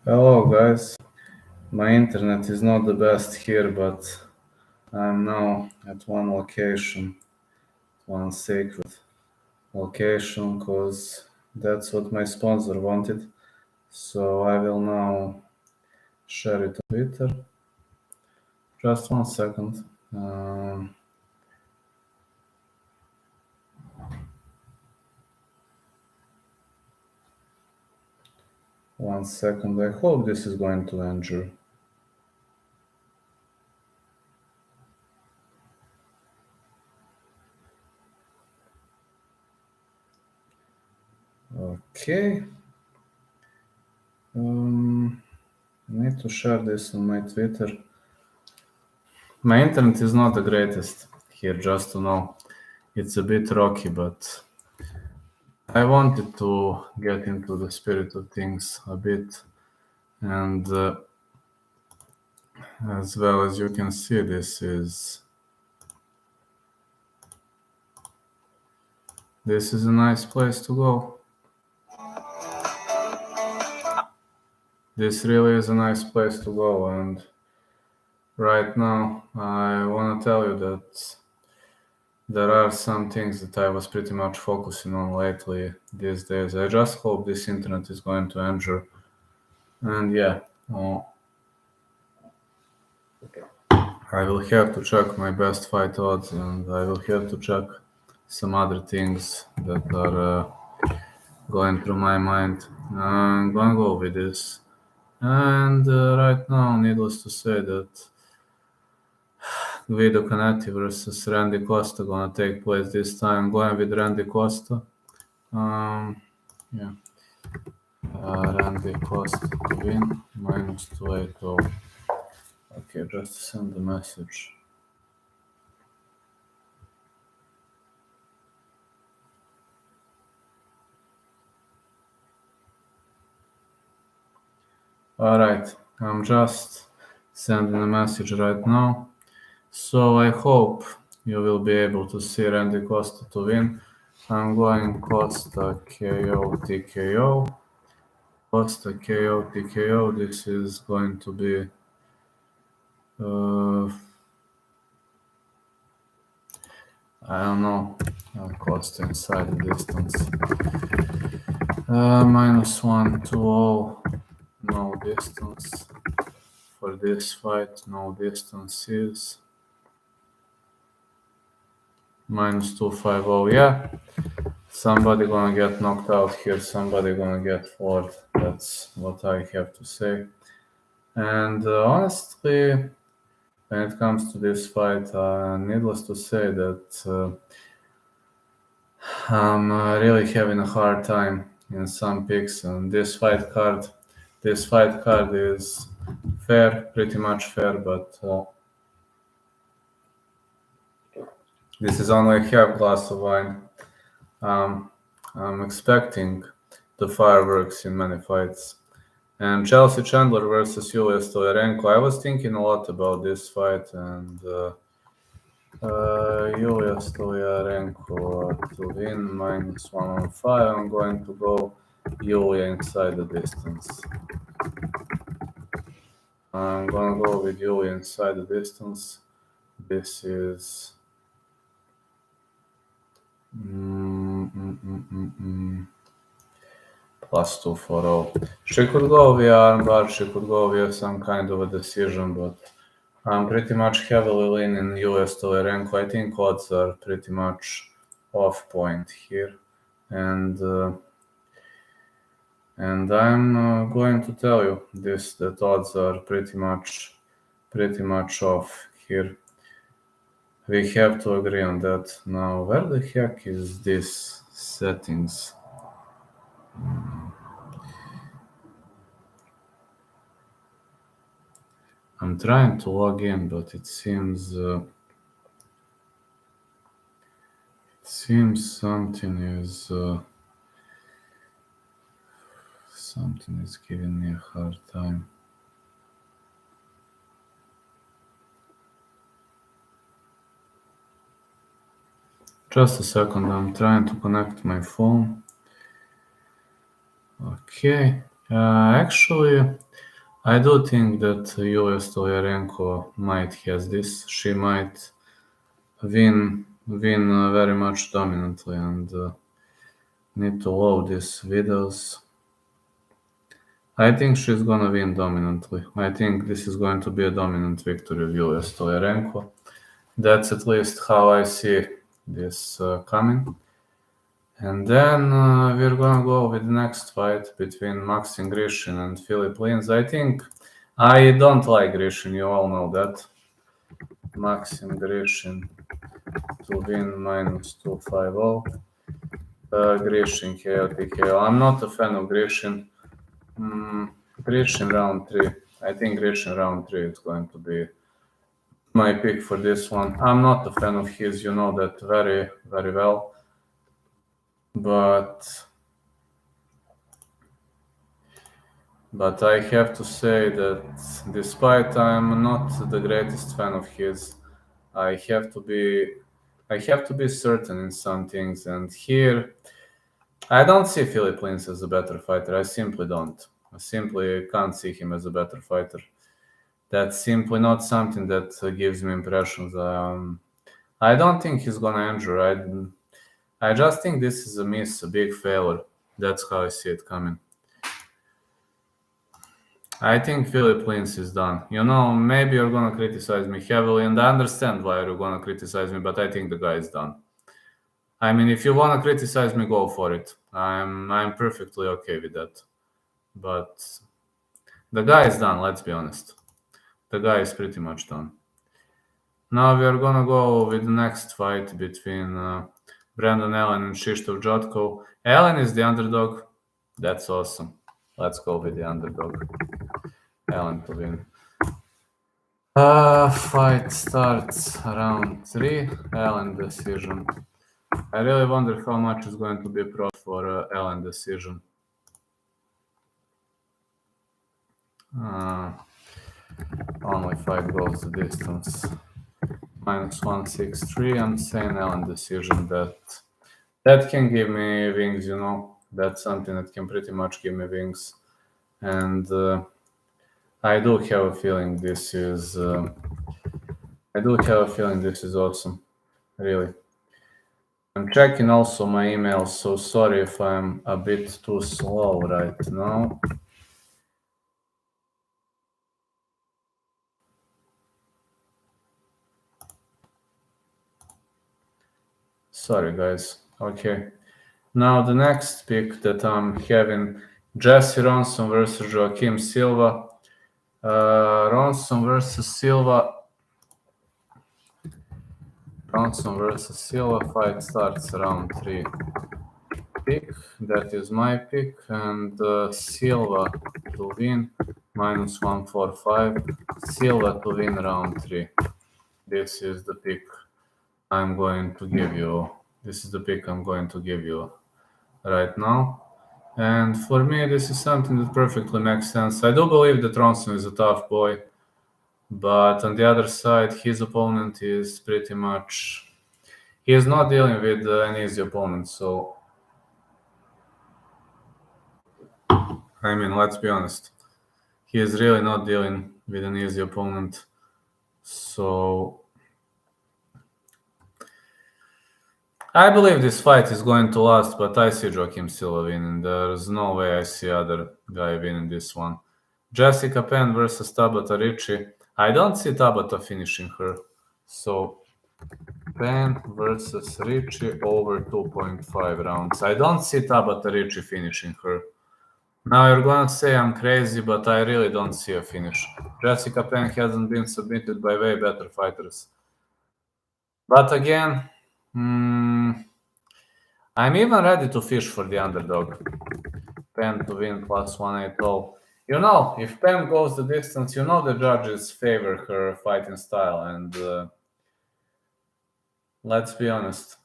Hello, guys. My internet is not the best here, but I'm now at one location, one sacred location, because that's what my sponsor wanted. So I will now share it on Twitter. Just 1 second. Um, 1 second. I hope this is going to enter. Okay. I need to share this on my Twitter. My internet is not the greatest here, just to know. It's a bit rocky, but I wanted to get into the spirit of things a bit, and as well as you can see, this is a nice place to go. This really is a nice place to go, and right now I want to tell you that there are some things that I was pretty much focusing on lately these days. I just hope this internet is going to enter, and yeah. I will have to check my best fight odds, and I will have to check some other things that are going through my mind. I'm gonna go with this. And right now, needless to say that Guido Canetti versus Randy Costa gonna take place this time. Going with Randy Costa. Yeah. Randy Costa to win, minus 280. Okay, just send the message. Alright, I'm just sending a message right now. So I hope you will be able to see Randy Costa to win. I'm going Costa KO TKO. Costa KO TKO. This is going to be I don't know. Costa inside the distance. Minus 120. No distance. For this fight, no distance is minus 250. Yeah. Somebody gonna get knocked out here, somebody gonna get floored. That's what I have to say. And honestly, when it comes to this fight, needless to say that I'm really having a hard time in some picks. And this fight card is fair, pretty much fair, but this is only a half glass of wine. I'm expecting the fireworks in many fights. And Chelsea Chandler versus Yulia Stoliarenko. I was thinking a lot about this fight, and Yulia Stoliarenko to win minus 115. I'm going to go Yulia inside the distance. I'm going to go with Yulia inside the distance. This is plus 240. She could go via armbar, she could go via some kind of a decision, but I'm pretty much heavily leaning US Stoliarenko. I think odds are pretty much off point here, and I'm going to tell you this, that odds are pretty much off here. We have to agree on that. Now, where the heck is this settings? I'm trying to log in, but it seems something is giving me a hard time. Just a second, I'm trying to connect my phone. Okay. Actually, I do think that Yulia Stolyarenko might has this. She might win very much dominantly, and need to load these videos. I think she's gonna win dominantly. I think this is going to be a dominant victory of Yulia Stolyarenko. That's at least how I see this coming. And then we're gonna go with the next fight between Maxim Grishin and Philip Lins. I think I don't like Grishin, you all know that. Maxim Grishin to win minus 250. Grishin KO TKO. I'm not a fan of Grishin. Grishin round 3. I think Grishin round 3 is going to be my pick for this one. I'm not a fan of his, you know that very, very well. But I have to say that despite I'm not the greatest fan of his, I have to be certain in some things. And here, I don't see Philip Lins as a better fighter. I simply don't. I simply can't see him as a better fighter. That's simply not something that gives me impressions. I don't think he's gonna injure. I just think this is a miss, a big failure. That's how I see it coming. I think Philip Lins is done. You know, maybe you're gonna criticize me heavily, and I understand why you're gonna criticize me, but I think the guy is done. I mean, if you wanna criticize me, go for it. I'm perfectly okay with that. But the guy is done, let's be honest. The guy is pretty much done. Now we are gonna go with the next fight between Brandon Allen and Krzysztof Jotko. Allen is the underdog. That's awesome. Let's go with the underdog. Allen to win. Fight starts round 3. Allen decision. I really wonder how much is going to be pro for Allen decision. Only 5 goes the distance. Minus 163. I'm saying Allen decision. That can give me wings, you know. That's something that can pretty much give me wings. And I do have a feeling this is awesome. Really. I'm checking also my emails, so sorry if I'm a bit too slow right now. Sorry, guys. Okay. Now the next pick that I'm having, Jesse Ronson versus Joaquim Silva. Ronson versus Silva. Fight starts round 3. Pick, that is my pick, and Silva to win, minus 145. Silva to win round 3. This is the pick I'm going to give you. Right now. And for me, this is something that perfectly makes sense. I do believe that Ronson is a tough boy, but on the other side, his opponent is pretty much... He is not dealing with an easy opponent, so... I mean, let's be honest. He is really not dealing with an easy opponent, so... I believe this fight is going to last, but I see Joaquim Silva winning. There's no way I see other guy winning this one. Jessica Penn versus Tabata Ricci. I don't see Tabata finishing her. So Penn versus Ricci over 2.5 rounds. I don't see Tabata Ricci finishing her. Now you're gonna say I'm crazy, but I really don't see a finish. Jessica Penn hasn't been submitted by way better fighters. But again, I'm even ready to fish for the underdog. Penn to win plus 180. You know, if Penn goes the distance, you know the judges favor her fighting style. And let's be honest.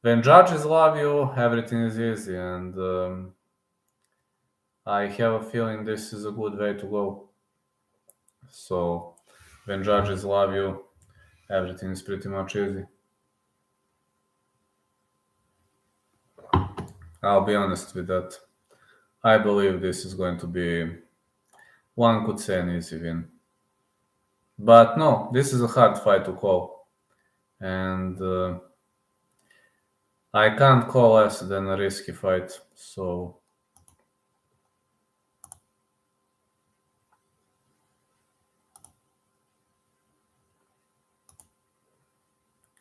When judges love you, everything is easy. And I have a feeling this is a good way to go. So when judges love you, everything is pretty much easy. I'll be honest with that. I believe this is going to be, one could say, an easy win. But no, this is a hard fight to call. And I can't call less than a risky fight. So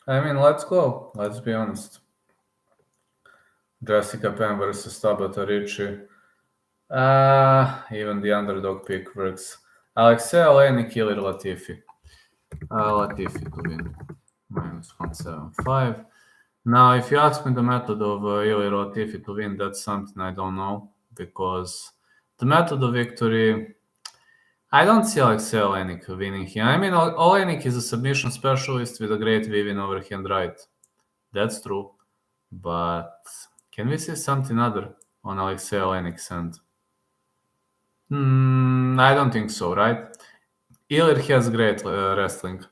I mean, let's go. Let's be honest. Jessica Penn versus Tabata Ricci. Even the underdog pick works. Alexei Oleinik, Ilir Latifi. Latifi to win. -175. Now, if you ask me the method of Ilir Latifi to win, that's something I don't know. Because the method of victory, I don't see Alexei Oleinik winning here. I mean, Oleinik is a submission specialist with a great weaving overhand right. That's true. But can we see something other on Alexei Oleinik's end? I don't think so, right? Ilir has great wrestling.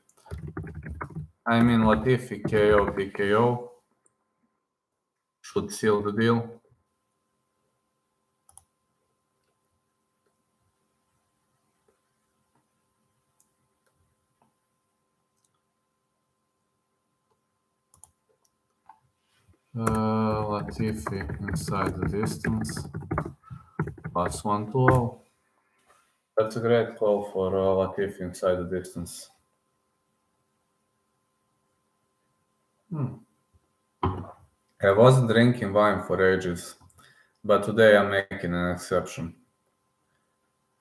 I mean, Latifi KO, PKO should seal the deal. Latifi inside the distance. +112. That's a great call for Latifi inside the distance. I wasn't drinking wine for ages, but today I'm making an exception.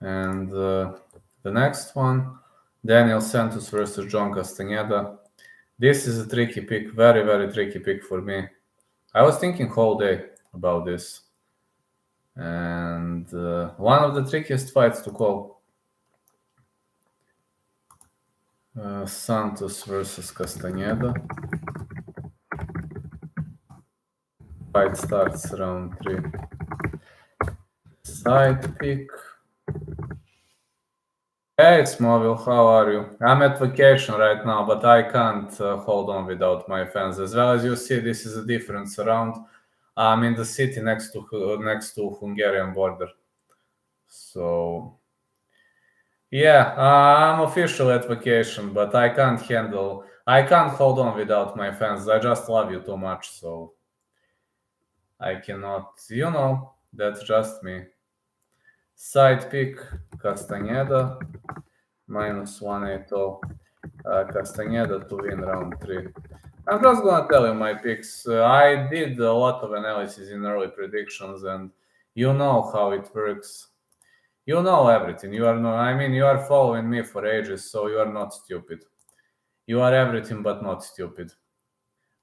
And the next one, Daniel Santos versus John Castaneda. This is a tricky pick, very, very tricky pick for me. I was thinking whole day about this. And one of the trickiest fights to call. Santos versus Castaneda. Fight starts round 3. Side pick. Hey, it's Mobile, how are you? I'm at vacation right now, but I can't hold on without my fans. As well as you see, this is a different surround. I'm in the city next to Hungarian border. So, yeah, I'm officially at vacation, but I can't hold on without my fans. I just love you too much, so I cannot, that's just me. Side pick, Castaneda, -180. Castaneda to win round 3. I'm just gonna tell you my picks. I did a lot of analysis in early predictions, and you know how it works. You know everything. You are following me for ages, so you are not stupid. You are everything but not stupid.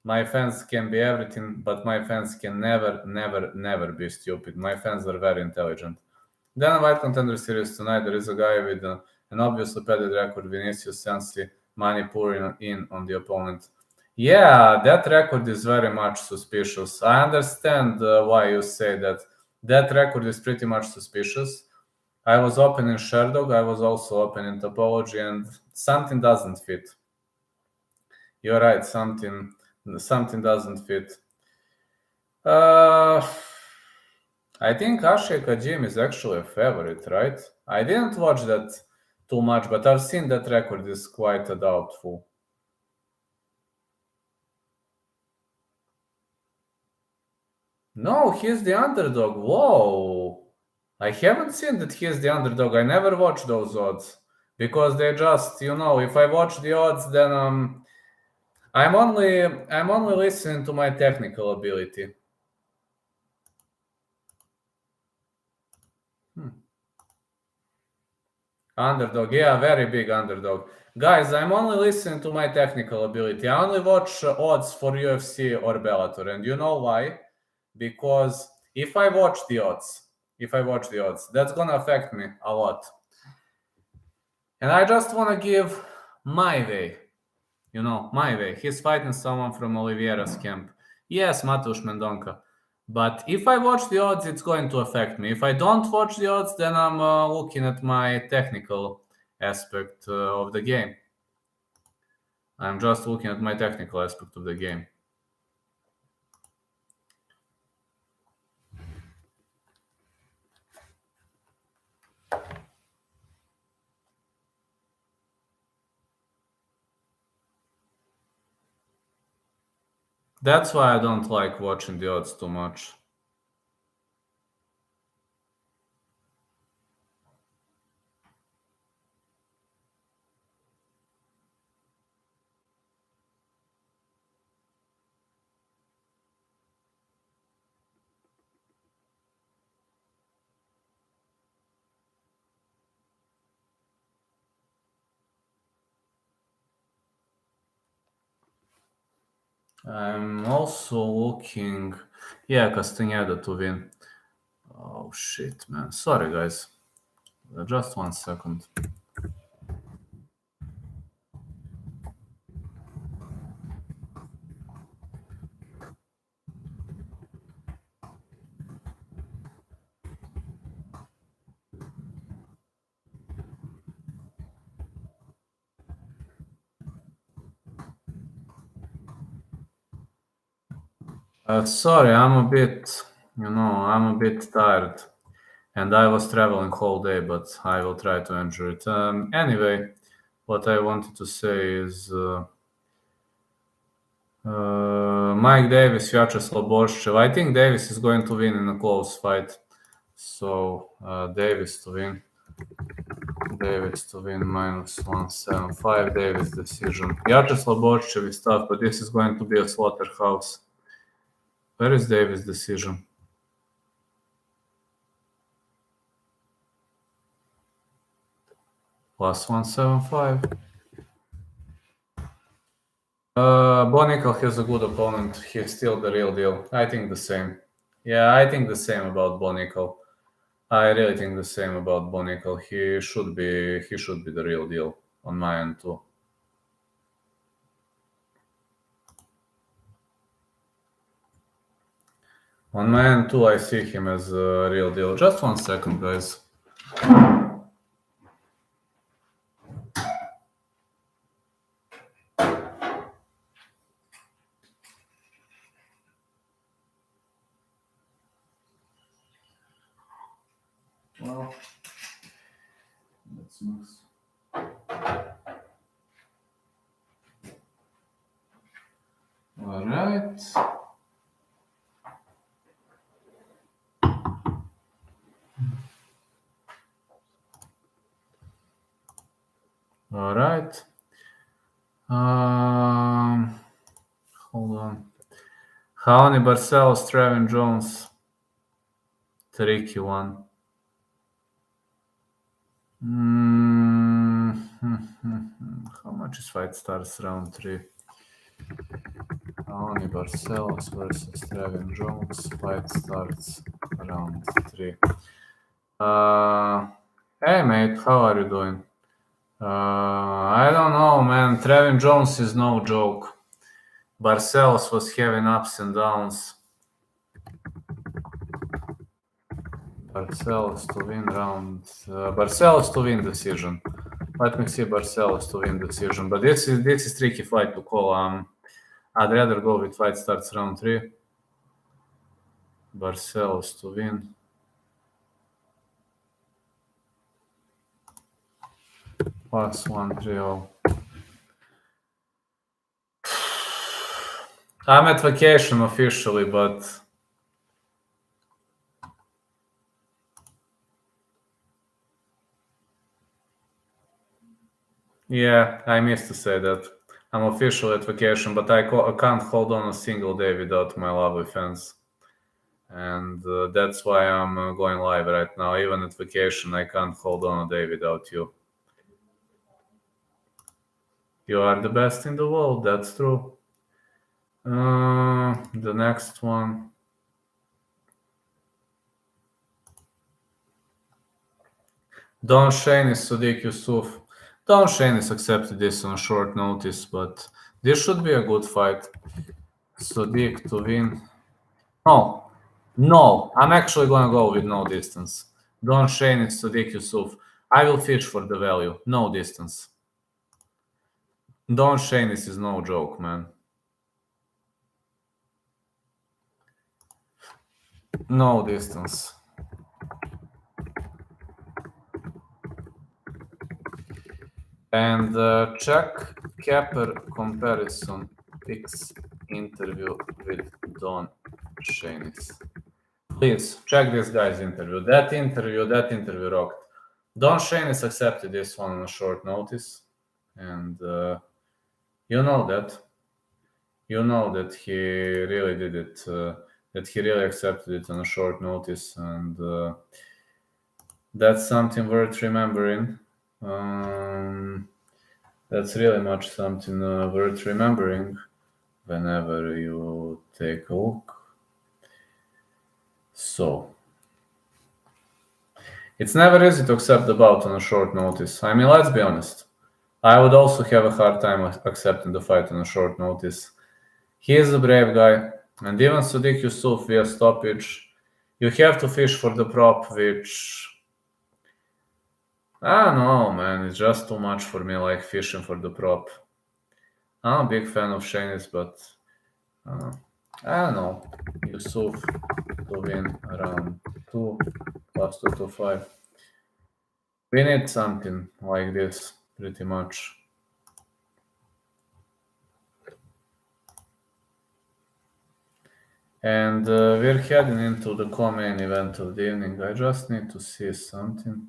My fans can be everything, but my fans can never, never, never be stupid. My fans are very intelligent. Then White Contender Series tonight, there is a guy with an obviously padded record, Vinicius Sensi, money pouring in on the opponent. Yeah, that record is very much suspicious. I understand why you say that. That record is pretty much suspicious. I was open in Sherdog, I was also open in Topology, and something doesn't fit. You're right, something doesn't fit. I think Ashay Kajim is actually a favorite, right? I didn't watch that too much, but I've seen that record is quite doubtful. No, he's the underdog. Whoa. I haven't seen that he's the underdog. I never watch those odds because they just, if I watch the odds, then I'm only listening to my technical ability. Underdog, yeah, very big underdog. Guys, I'm only listening to my technical ability. I only watch odds for UFC or Bellator, and you know why? Because if I watch the odds, that's gonna affect me a lot. And I just want to give my way, my way. He's fighting someone from Oliveira's camp. Yes, Matusz Mendonca. But if I watch the odds, it's going to affect me. If I don't watch the odds, then I'm looking at my technical aspect of the game. I'm just looking at my technical aspect of the game. That's why I don't like watching the odds too much. I'm also looking... Yeah, Castañeda to win. Oh, shit, man. Sorry, guys. Just 1 second. Sorry, I'm a bit tired. And I was traveling whole day, but I will try to enjoy it. Anyway, what I wanted to say is Mike Davis, Vyacheslav Borshev. I think Davis is going to win in a close fight. So Davis to win. Davis to win -175. Davis decision. Vyacheslav Borshev is tough, but this is going to be a slaughterhouse. Where is Davis decision? +175. Bonical has a good opponent. He's still the real deal. I think the same. Yeah, I think the same about Bonical. I really think the same about Bonical. He should be the real deal on my end too. On my end too, I see him as a real deal. Just 1 second, guys. Well, let's mix. All right. All right. Hold on. Raoni Barcelos, Trevin Jones. Tricky one. How much is fight starts round 3? Raoni Barcelos versus Trevin Jones. Fight starts round 3. Hey mate, how are you doing? I don't know, man. Trevin Jones is no joke. Barcelos was having ups and downs. Barcelos to win round. Barcelos to win decision. Let me see Barcelos to win decision. But this is tricky fight to call. I'd rather go with fight starts round 3. Barcelos to win. +130. I'm at vacation officially, but yeah, I missed to say that. I'm officially at vacation, but I can't hold on a single day without my lovely fans. And that's why I'm going live right now. Even at vacation, I can't hold on a day without you. You are the best in the world, that's true. The next one. Don Shainis, Sodiq Yusuf. Don Shainis accepted this on short notice, but this should be a good fight. Sodiq to win. No, I'm actually going to go with no distance. Don Shainis, Sodiq Yusuf. I will fish for the value. No distance. Don Shainis is no joke, man. No distance. And check capper comparison picks interview with Don Shainis. Please check this guy's interview. That interview rocked. Don Shainis accepted this one on a short notice, and you know that he really did it. That he really accepted it on a short notice, and that's something worth remembering. That's really much something worth remembering whenever you take a look. So, it's never easy to accept the bout on a short notice. I mean, let's be honest. I would also have a hard time accepting the fight on a short notice. He is a brave guy, and even Sodiq Yusuf via stoppage, you have to fish for the prop, which I don't know, man. It's just too much for me, like fishing for the prop. I'm a big fan of Shainis, but I don't know. Yusuf to win round 2 plus 225. We need something like this, pretty much. And we're heading into the co-main event of the evening. I just need to see something.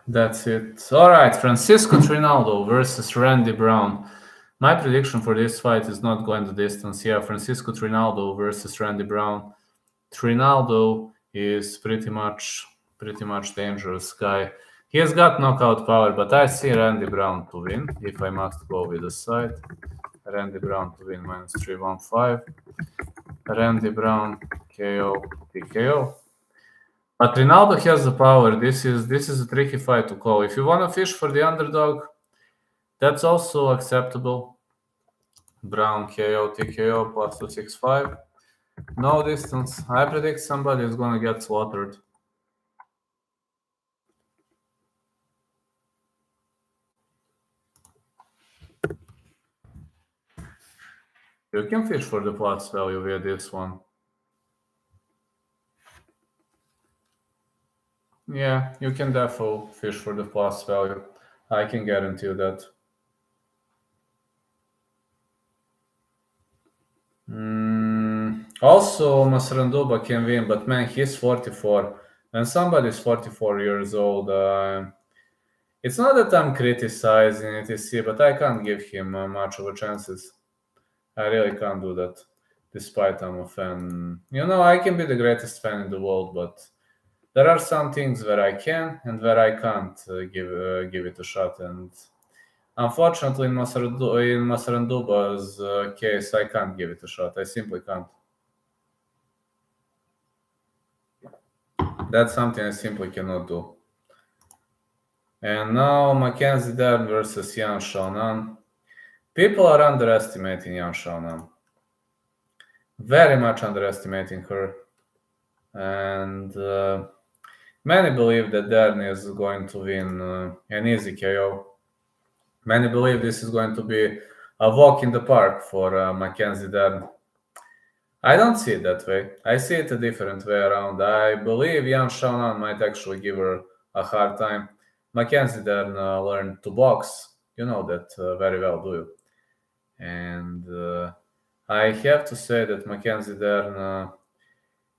That's it. All right, Francisco Trinaldo versus Randy Brown. My prediction for this fight is not going the distance. Yeah, Francisco Trinaldo versus Randy Brown. Trinaldo is pretty much dangerous guy. He has got knockout power, but I see Randy Brown to win if I must go with the side. Randy Brown to win minus 315. Randy Brown KO TKO. But Ronaldo has the power. This is a tricky fight to call. If you want to fish for the underdog, that's also acceptable. Brown KO TKO plus 265. No distance. I predict somebody is going to get slaughtered. You can fish for the plus value via this one. Yeah, you can definitely fish for the plus value. I can guarantee you that. Also, Masranduba can win, but man, he's 44. And somebody's 44 years old. It's not that I'm criticizing etc., but I can't give him much of a chances. I really can't do that, despite I'm a fan. You know, I can be the greatest fan in the world, but there are some things where I can and where I can't give it a shot. And unfortunately, in Masranduba's case, I can't give it a shot. I simply can't. That's something I simply cannot do. And now Mackenzie Dern versus Yan Xiaonan. People are underestimating Yan Xiaonan. Very much underestimating her. And many believe that Dern is going to win an easy KO. Many believe this is going to be a walk in the park for Mackenzie Dern. I don't see it that way. I see it a different way around. I believe Yan Xiaonan might actually give her a hard time. Mackenzie Dern learned to box. You know that very well, do you? And I have to say that Mackenzie Dern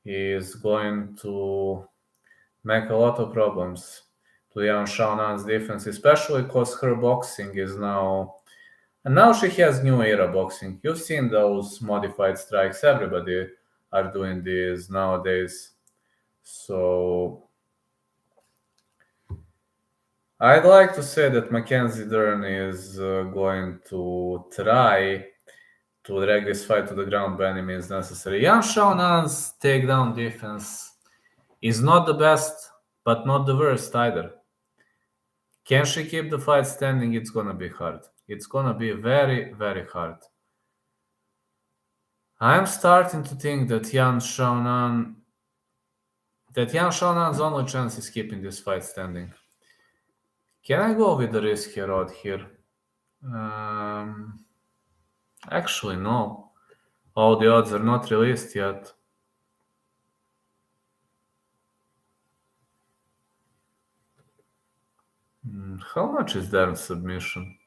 is going to make a lot of problems to Yan Xiaonan's defense, especially because her boxing is now... And now she has new era boxing. You've seen those modified strikes. Everybody are doing these nowadays. So I'd like to say that Mackenzie Dern is going to try to drag this fight to the ground by any means necessary. Yan Xiaonan's takedown defense is not the best, but not the worst either. Can she keep the fight standing? It's gonna be hard. It's gonna be very, very hard. I'm starting to think that Yan Xiaonan's only chance is keeping this fight standing. Can I go with the riskier odd here? Actually, no. All the odds are not released yet. How much is Dern's submission?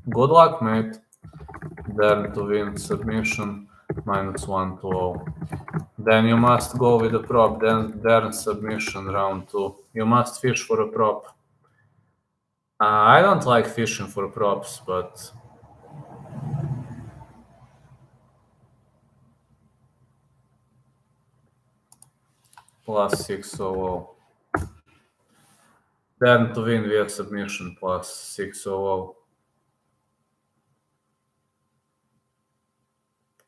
Good luck, mate. Dern to win submission, -120. Then you must go with a prop. Then Dern submission round 2. You must fish for a prop. I don't like fishing for props, but +600. Dern to win via submission +600.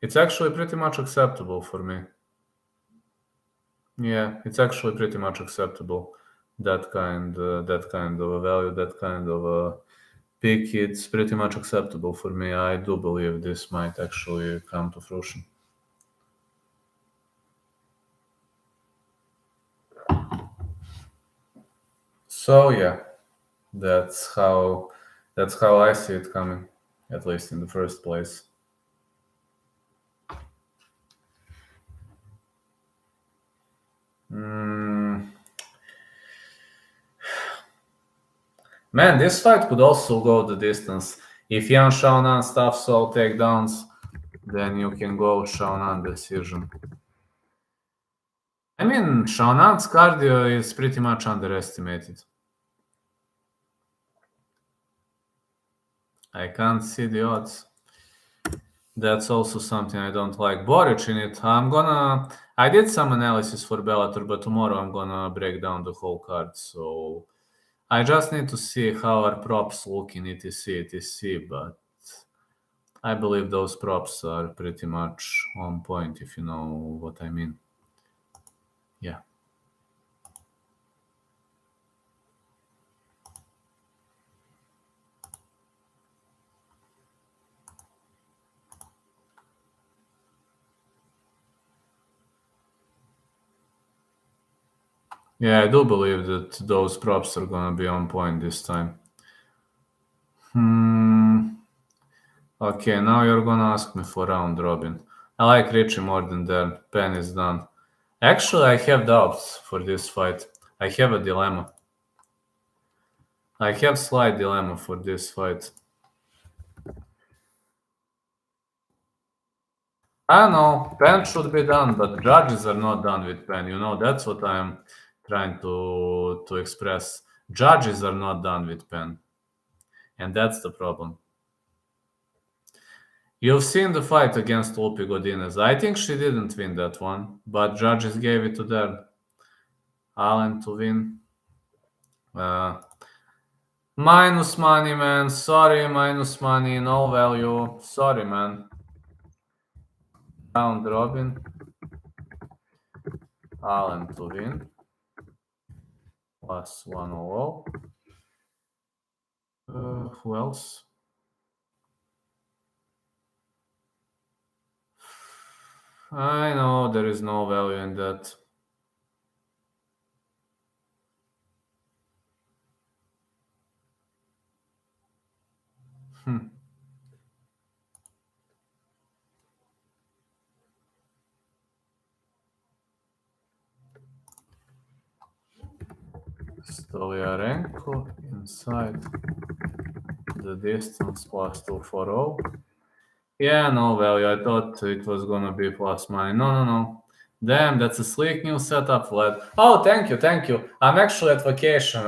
It's actually pretty much acceptable for me. Yeah, it's actually pretty much acceptable. That kind of a value, that kind of a pick, it's pretty much acceptable for me. I do believe this might actually come to fruition. So yeah, that's how I see it coming, at least in the first place. Man, this fight could also go the distance. If Yan Xiaonan stuffs all takedowns, then you can go Xiaonan decision. I mean, Xiaonan's cardio is pretty much underestimated. I can't see the odds. That's also something I don't like. Boric in it. I did some analysis for Bellator, but tomorrow I'm gonna break down the whole card. So I just need to see how our props look in etc. But I believe those props are pretty much on point, if you know what I mean. Yeah. Yeah, I do believe that those props are gonna be on point this time. Okay, now you're gonna ask me for round robin. I like Richie more than Dern. Pen is done. Actually, I have doubts for this fight. I have a dilemma. I have slight dilemma for this fight. I know, Pen should be done, but judges are not done with Pen. You know, that's what I'm trying to express. Judges are not done with Pen. And that's the problem. You've seen the fight against Lupi Godinez. I think she didn't win that one, but judges gave it to Dern. Allen to win. Minus money, man. Sorry, minus money. No value. Sorry, man. Round robin. Allen to win. +100. Who else? I know there is no value in that. Stoliarenko inside. the distance plus 240. Yeah, no value. I thought it was gonna be plus mine. No. Damn, that's a sleek new setup, Vlad. Oh, thank you. I'm actually at vacation.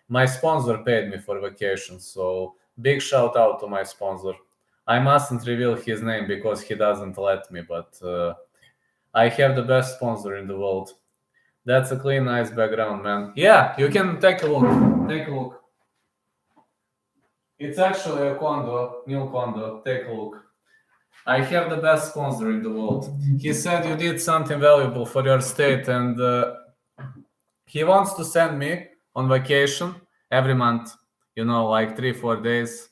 My sponsor paid me for vacation, so big shout out to my sponsor. I mustn't reveal his name because he doesn't let me, but I have the best sponsor in the world. That's a clean, nice background, man. Yeah, you can take a look. Take a look. It's actually a condo, new condo. Take a look. I have the best sponsor in the world. He said you did something valuable for your state, and he wants to send me on vacation every month, like 3-4 days.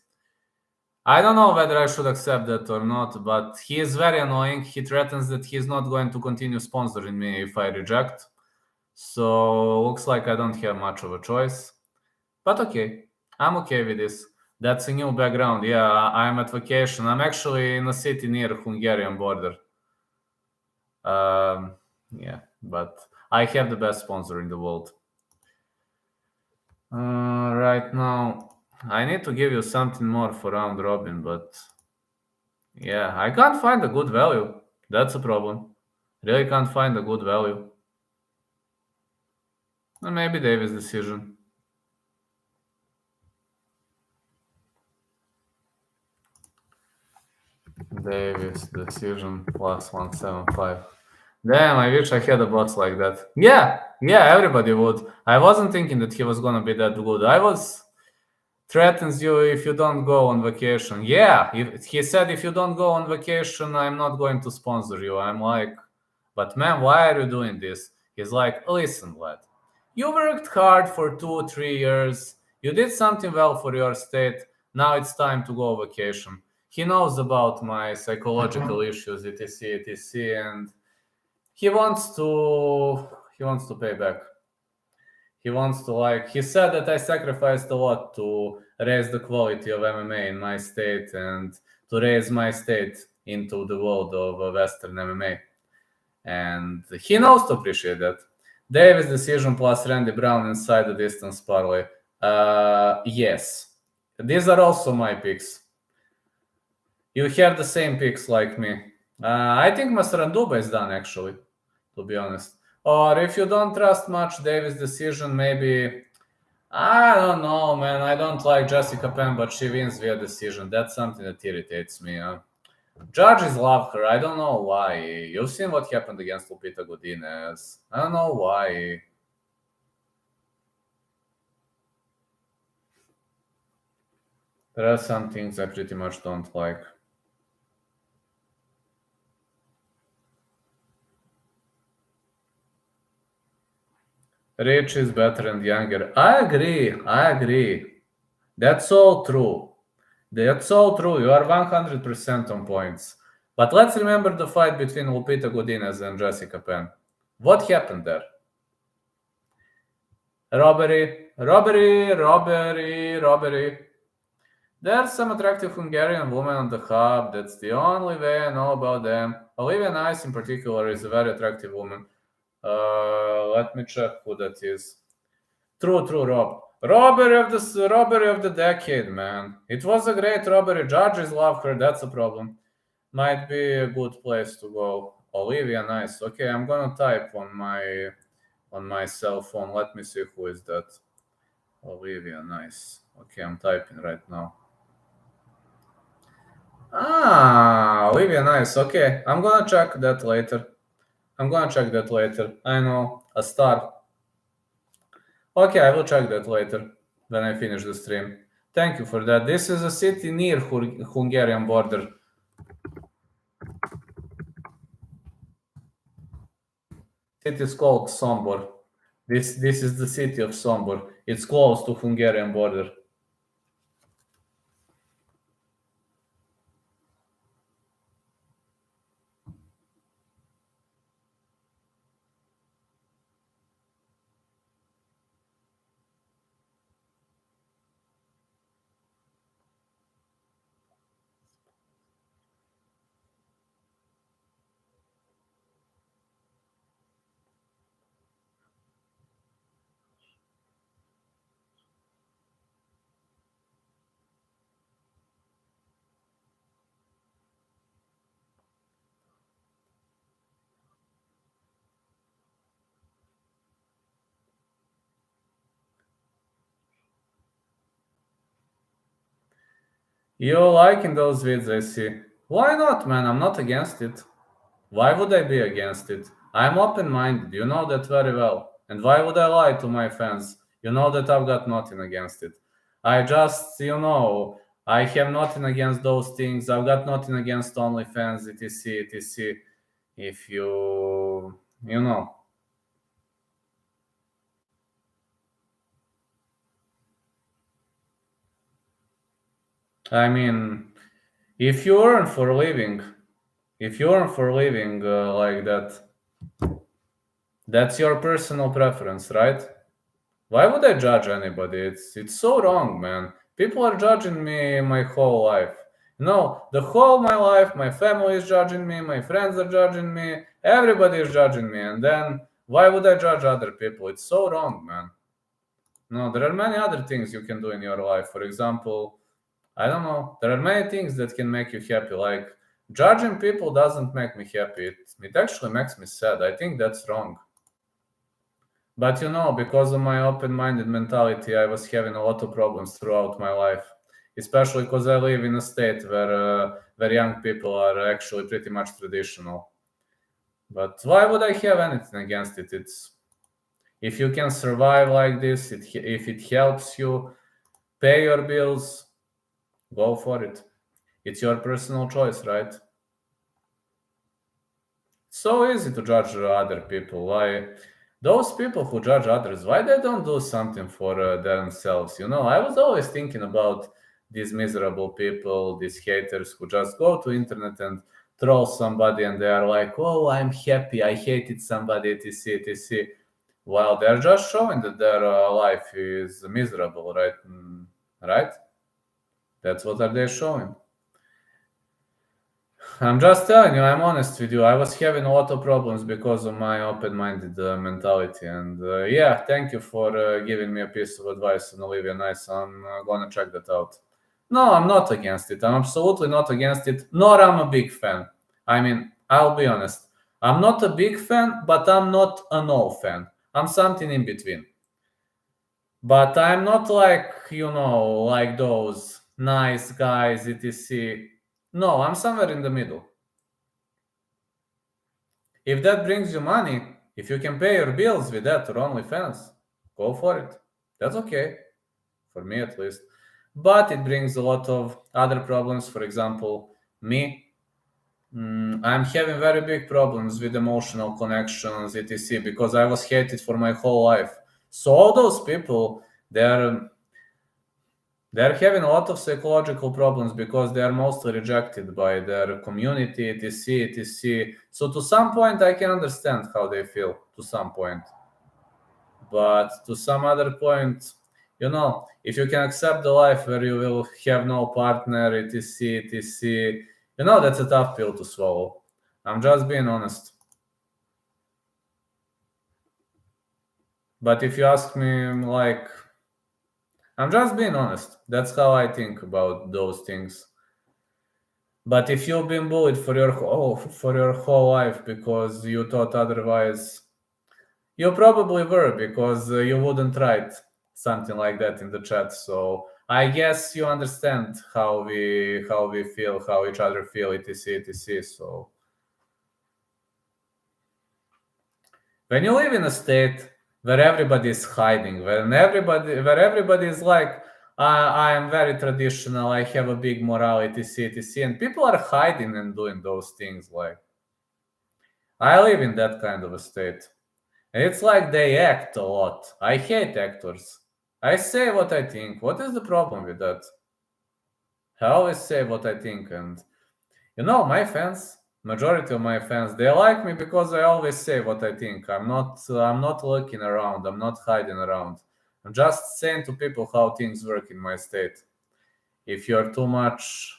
I don't know whether I should accept that or not, but he is very annoying. He threatens that he's not going to continue sponsoring me if I reject. So looks like I don't have much of a choice. But okay, I'm okay with this. That's a new background. Yeah, I'm at vacation. I'm actually in a city near Hungarian border. Yeah, but I have the best sponsor in the world. Right now, I need to give you something more for round robin, but yeah, I can't find a good value. That's a problem. Really can't find a good value. Maybe Davis decision. Davis decision plus 175. Damn, I wish I had a boss like that. Yeah, everybody would. I wasn't thinking that he was gonna be that good. I was threatens you if you don't go on vacation. Yeah, he said if you don't go on vacation, I'm not going to sponsor you. I'm like, but man, why are you doing this? He's like, listen, lad, you worked hard for 2-3 years. You did something well for your state. Now it's time to go vacation. He knows about my psychological issues, etc., and he wants to pay back. He said that I sacrificed a lot to raise the quality of MMA in my state and to raise my state into the world of Western MMA. And he knows to appreciate that. Davis decision plus Randy Brown inside the distance parlay. Yes. These are also my picks. You have the same picks like me. I think Masaranduba is done, actually, to be honest. Or if you don't trust much Davis' decision, maybe... I don't know, man. I don't like Jessica Penn, but she wins via decision. That's something that irritates me. Judges love her. I don't know why. You've seen what happened against Lupita Godinez. I don't know why. There are some things I pretty much don't like. Rich is better and younger. I agree. That's all true. You are 100% on points. But let's remember the fight between Lupita Godinez and Jessica Penn. What happened there? Robbery. There's some attractive Hungarian women on the hub. That's the only way I know about them. Olivia Nice in particular is a very attractive woman. Let me check who that is. True, Rob. Robbery of the decade, man. It was a great robbery. Judges love her. That's a problem. Might be a good place to go. Olivia Nice. Okay, I'm gonna type on my cell phone. Let me see who is that. Olivia Nice. Okay, I'm typing right now. Olivia Nice. Okay, I'm gonna check that later. I know, a star. Okay, I will check that later when I finish the stream. Thank you for that. This is a city near Hungarian border. It is called Sombor. This is the city of Sombor. It's close to Hungarian border. You liking those vids, I see. Why not, man? I'm not against it. Why would I be against it? I'm open-minded, you know that very well. And why would I lie to my fans? You know that I've got nothing against it. I just, I have nothing against those things. I've got nothing against OnlyFans, etc, etc. If you know. I mean, if you earn for a living, like that, that's your personal preference, right? Why would I judge anybody? It's so wrong, man. People are judging me my whole life. No, the whole my life, my family is judging me, my friends are judging me, everybody is judging me, and then why would I judge other people? It's so wrong, man. No, there are many other things you can do in your life. For example, I don't know, there are many things that can make you happy. Like judging people doesn't make me happy. It actually makes me sad. I think that's wrong. But because of my open-minded mentality, I was having a lot of problems throughout my life, especially because I live in a state where young people are actually pretty much traditional. But why would I have anything against it? It's if you can survive like this, if it helps you pay your bills, go for it. It's your personal choice, right? So easy to judge other people. Why those people who judge others, why they don't do something for themselves? I was always thinking about these miserable people, these haters who just go to internet and troll somebody, and they are like, "Oh, I'm happy. I hated somebody, etc, etc." While they're just showing that their life is miserable, right? Right? That's what are they showing. I'm just telling you, I'm honest with you. I was having a lot of problems because of my open-minded mentality. And yeah, thank you for giving me a piece of advice, and Olivia. Nice. I'm gonna check that out. No, I'm not against it. I'm absolutely not against it, nor I'm a big fan. I mean, I'll be honest. I'm not a big fan, but I'm not a no fan. I'm something in between. But I'm not like, like those nice guys, etc. No, I'm somewhere in the middle. If that brings you money, if you can pay your bills with that or OnlyFans, go for it. That's okay, for me at least. But it brings a lot of other problems. For example, me, I'm having very big problems with emotional connections, etc. Because I was hated for my whole life. So all those people, they're having a lot of psychological problems because they are mostly rejected by their community, etc, etc. So to some point, I can understand how they feel, to some point. But to some other point, if you can accept the life where you will have no partner, etc, etc, that's a tough pill to swallow. I'm just being honest. But if you ask me, like, I'm just being honest. That's how I think about those things. But if you've been bullied for your whole life because you thought otherwise, you probably were, because you wouldn't write something like that in the chat. So I guess you understand how we feel, how each other feel, etc, etc. So when you live in a state where everybody is hiding, where everybody is like, I am very traditional, I have a big morality, etc, and people are hiding and doing those things. Like, I live in that kind of a state. It's like they act a lot. I hate actors. I say what I think. What is the problem with that? I always say what I think, and my fans, majority of my fans, they like me because I always say what I think. I'm not looking around. I'm not hiding around. I'm just saying to people how things work in my state. If you're too much,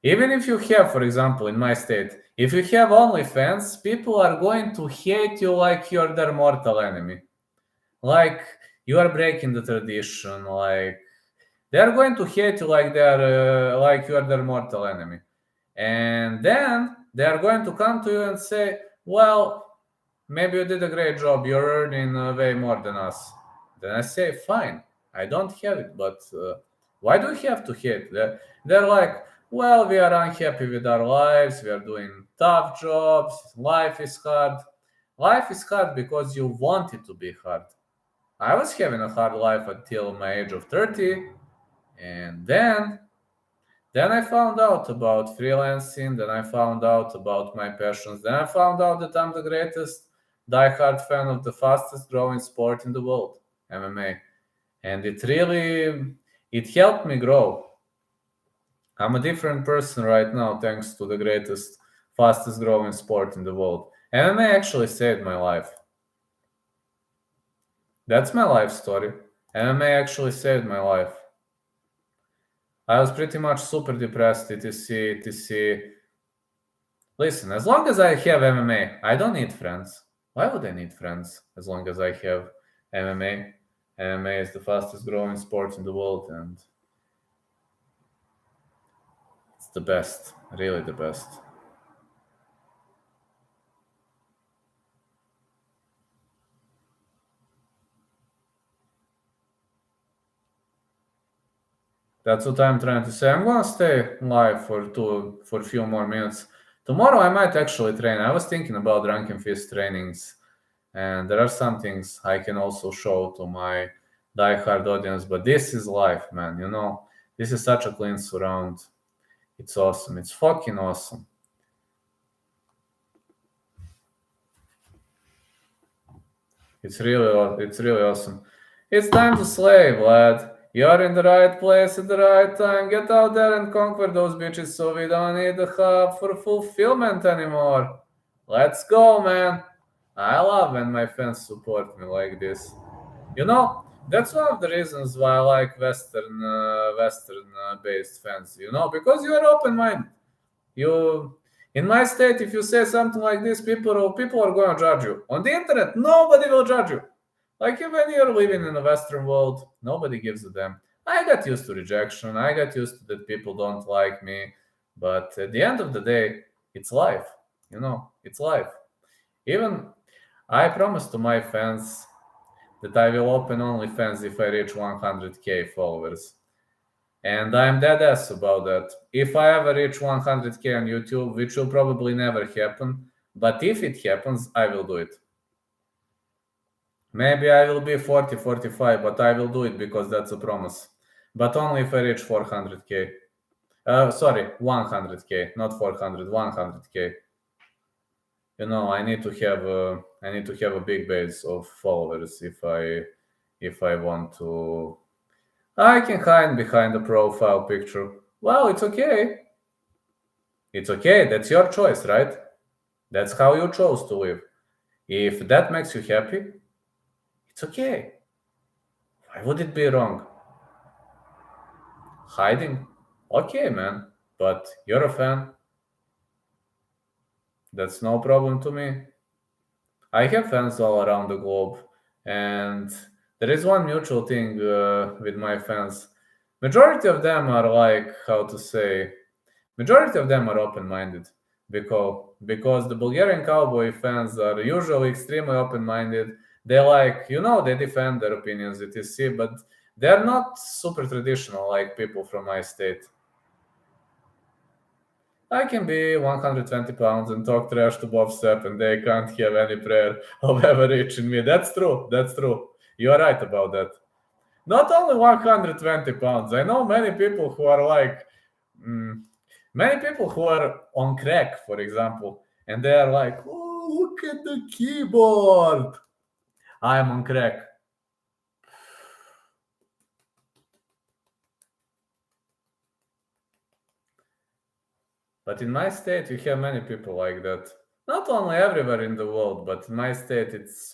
even if you have, for example, in my state, if you have OnlyFans, people are going to hate you like you're their mortal enemy. Like you are breaking the tradition. Like they are going to hate you like like you are their mortal enemy. And then they are going to come to you and say, well, maybe you did a great job. You're earning way more than us. Then I say, fine, I don't have it, but Why do we have to hate? They're like, well, we are unhappy with our lives, we are doing tough jobs, life is hard. Life is hard because you want it to be hard. I was having a hard life until my age of 30, and then I found out about freelancing, then I found out about my passions, then I found out that I'm the greatest diehard fan of the fastest growing sport in the world, MMA. And it helped me grow. I'm a different person right now thanks to the greatest, fastest growing sport in the world. MMA actually saved my life. That's my life story. MMA actually saved my life. I was pretty much super depressed, etc. Listen, as long as I have MMA, I don't need friends. Why would I need friends as long as I have MMA? MMA is the fastest growing sport in the world, and it's the best, really the best. That's what I'm trying to say. I'm gonna stay live for a few more minutes. Tomorrow I might actually train. I was thinking about drunken fist trainings, and there are some things I can also show to my diehard audience. But this is life, man. This is such a clean surround. It's awesome. It's fucking awesome. It's really awesome. It's time to slay, Vlad. You're in the right place at the right time. Get out there and conquer those bitches so we don't need the hub for fulfillment anymore. Let's go, man. I love when my fans support me like this. That's one of the reasons why I like Western based fans. Because you are open minded. You In my state, if you say something like this, people are going to judge you. On the internet, nobody will judge you. Like when you're living in the Western world, nobody gives a damn. I got used to rejection. I got used to that people don't like me. But at the end of the day, it's life. It's life. Even I promised to my fans that I will open OnlyFans if I reach 100k followers. And I'm dead ass about that. If I ever reach 100k on YouTube, which will probably never happen, but if it happens, I will do it. Maybe I will be 40, 45, but I will do it because that's a promise. But only if I reach 400k. Sorry, 100k, not 400, 100k. I need to have a big base of followers if I want to. I can hide behind the profile picture. Well, it's okay. It's okay. That's your choice, right? That's how you chose to live. If that makes you happy, it's okay. Why would it be wrong? Hiding? Okay, man. But you're a fan. That's no problem to me. I have fans all around the globe, and there is one mutual thing with my fans. Majority of them are like, how to say, majority of them are open-minded because the Bulgarian Cowboy fans are usually extremely open-minded. They defend their opinions, etc., but they're not super traditional like people from my state. I can be 120 pounds and talk trash to Bob Step, and they can't have any prayer of ever reaching me. That's true. That's true. You are right about that. Not only 120 pounds. I know many people who are many people who are on crack, for example, and they are like, oh, look at the keyboard. I'm on crack. But in my state, you have many people like that. Not only everywhere in the world, but in my state, it's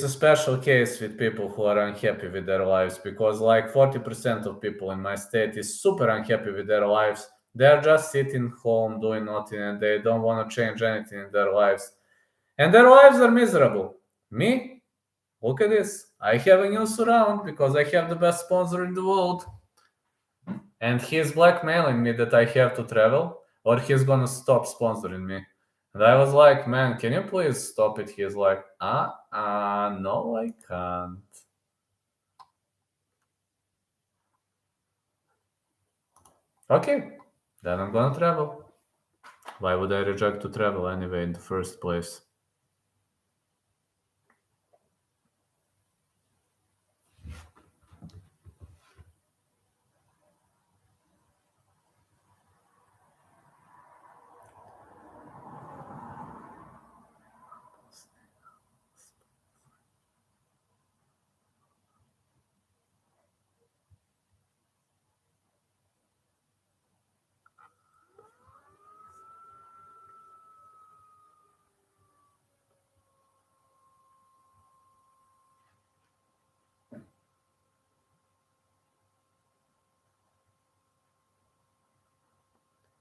a special case with people who are unhappy with their lives because like 40% of people in my state is super unhappy with their lives. They're just sitting home doing nothing and they don't want to change anything in their lives. And their lives are miserable. Me? Look at this. I have a new surround because I have the best sponsor in the world. And he's blackmailing me that I have to travel or he's gonna stop sponsoring me. And I was like, man, can you please stop it? He's like, no, I can't. Okay, then I'm gonna travel. Why would I reject to travel anyway in the first place?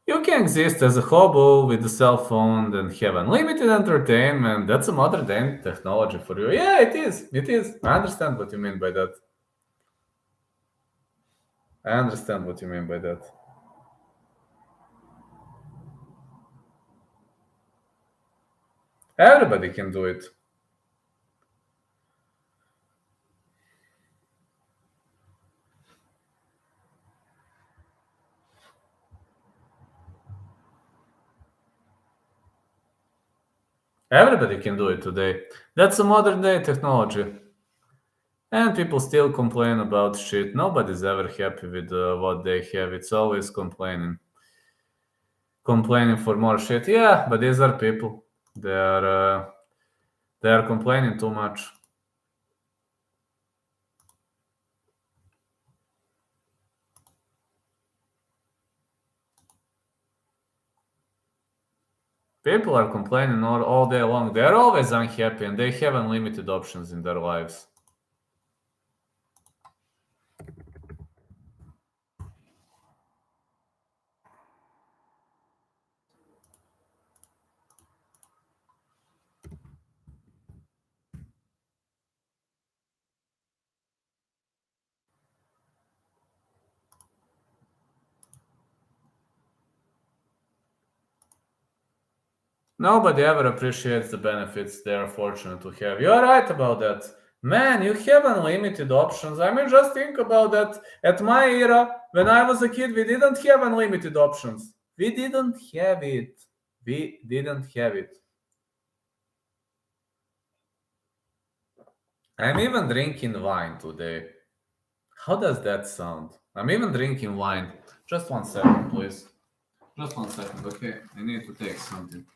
You can exist as a hobo with a cell phone and have unlimited entertainment. That's a modern day technology for you. Yeah, it is. It is. I understand what you mean by that. I understand what you mean by that. Everybody can do it. Everybody can do it today. That's a modern day technology. And people still complain about shit. Nobody's ever happy with what they have. It's always complaining. Complaining for more shit. Yeah, but these are people. They are complaining too much. People are complaining all day long. They're always unhappy and they have unlimited options in their lives. Nobody ever appreciates the benefits they are fortunate to have. You're right about that. Man, you have unlimited options. I mean, just think about that. At my era, when I was a kid, we didn't have unlimited options. We didn't have it. We didn't have it. I'm even drinking wine today. How does that sound? I'm even drinking wine. Just 1 second, please. Just 1 second, okay? I need to take something.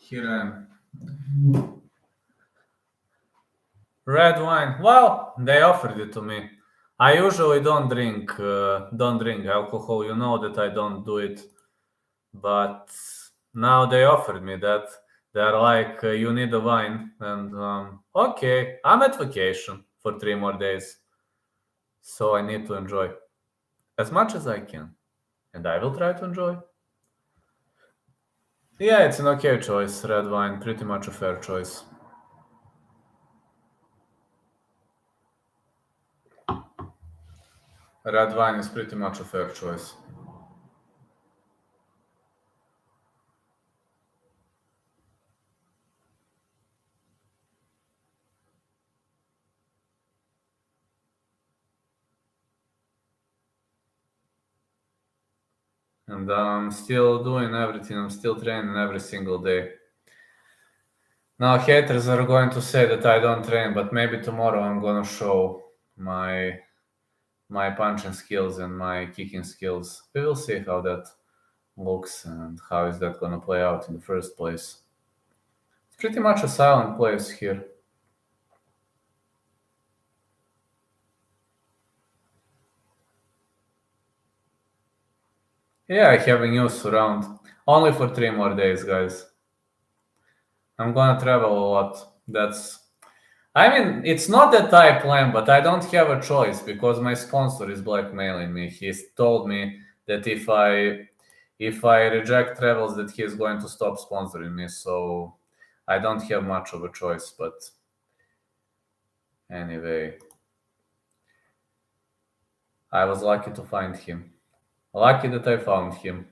Here I am. Red wine. Well, they offered it to me. I usually don't drink alcohol. You know that I don't do it, but now they offered me that. They're like, you need a wine, and okay, I'm at vacation for 3 more days, so I need to enjoy as much as I can, and I will try to enjoy. Yeah, it's an okay choice. Red wine, pretty much a fair choice. Red wine is pretty much a fair choice. And I'm still doing everything. I'm still training every single day. Now, haters are going to say that I don't train, but maybe tomorrow I'm gonna show my my punching skills and my kicking skills. We will see how that looks and how is that gonna play out in the first place. It's pretty much a silent place here. Yeah, I have a news around. Only for 3 more days, guys. I'm gonna travel a lot. I mean, it's not that I plan, but I don't have a choice because my sponsor is blackmailing me. He's told me that if I reject travels, that he is going to stop sponsoring me. So I don't have much of a choice. But anyway, I was lucky to find him. Lucky that I found him.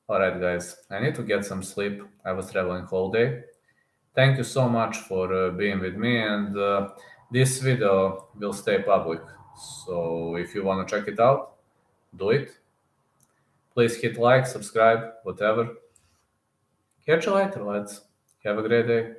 All right, guys, I need to get some sleep. I was traveling whole day. Thank you so much for being with me, and this video will stay public. So if you want to check it out, do it. Please hit like, subscribe, whatever. Catch you later, lads. Have a great day.